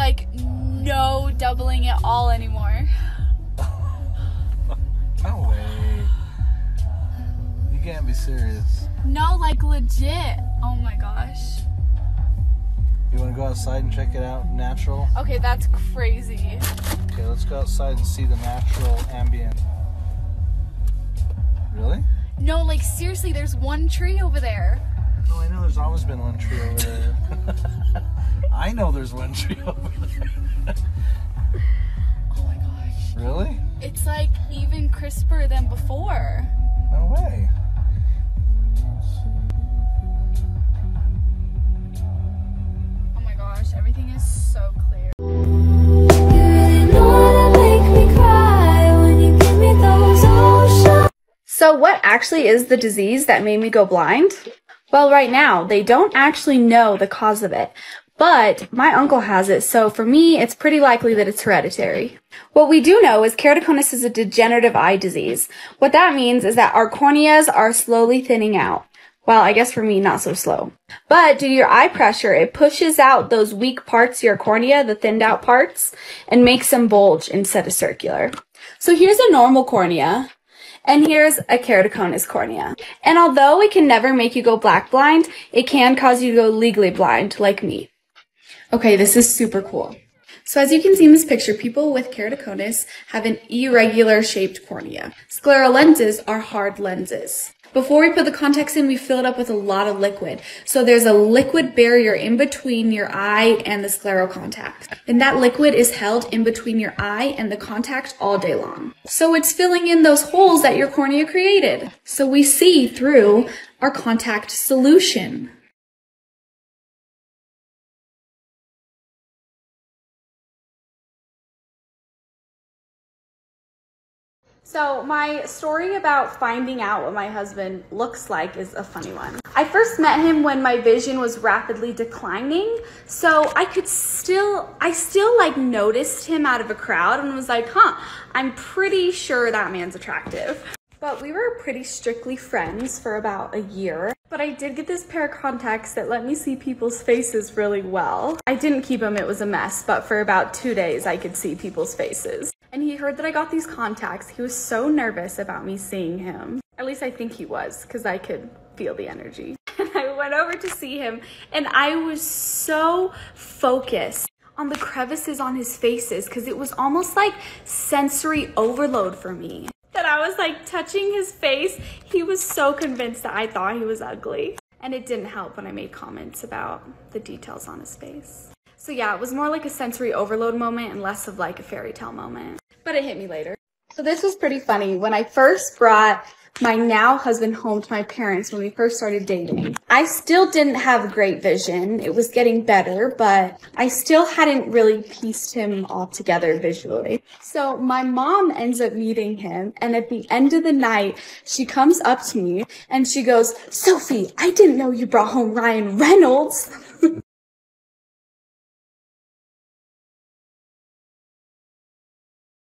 like no doubling at all anymore. No way. You can't be serious. No, like legit. Oh my gosh. You want to go outside and check it out, natural? Okay, that's crazy. Okay, let's go outside and see the natural ambient. Really? No, like seriously, there's one tree over there. No, I know there's always been one tree over there. I know there's one tree over there. Oh my gosh. Really? It's like even crisper than before. No way. Oh my gosh, everything is so clear. So what actually is the disease that made me go blind? Well, right now, they don't actually know the cause of it, but my uncle has it, so for me, it's pretty likely that it's hereditary. What we do know is keratoconus is a degenerative eye disease. What that means is that our corneas are slowly thinning out. Well, I guess for me, not so slow. But due to your eye pressure, it pushes out those weak parts of your cornea, the thinned out parts, and makes them bulge instead of circular. So here's a normal cornea. And here's a keratoconus cornea. And although it can never make you go black blind, it can cause you to go legally blind, like me. Okay, this is super cool. So as you can see in this picture, people with keratoconus have an irregular shaped cornea. Scleral lenses are hard lenses. Before we put the contacts in, we fill it up with a lot of liquid. So there's a liquid barrier in between your eye and the scleral contact. And that liquid is held in between your eye and the contact all day long. So it's filling in those holes that your cornea created. So we see through our contact solution. So my story about finding out what my husband looks like is a funny one. I first met him when my vision was rapidly declining, so I still like noticed him out of a crowd and was like, I'm pretty sure that man's attractive. But we were pretty strictly friends for about a year. But I did get this pair of contacts that let me see people's faces really well. I didn't keep them, it was a mess, but for about 2 days I could see people's faces. And he heard that I got these contacts. He was so nervous about me seeing him. At least I think he was, because I could feel the energy. And I went over to see him, and I was so focused on the crevices on his faces, because it was almost like sensory overload for me. That I was like touching his face. He was so convinced that I thought he was ugly. And it didn't help when I made comments about the details on his face. So yeah, it was more like a sensory overload moment and less of like a fairy tale moment. But it hit me later. So this was pretty funny. When I first brought my now husband home to my parents when we first started dating, I still didn't have great vision. It was getting better, but I still hadn't really pieced him all together visually. So my mom ends up meeting him, and at the end of the night, she comes up to me and she goes, "Sophie, I didn't know you brought home Ryan Reynolds."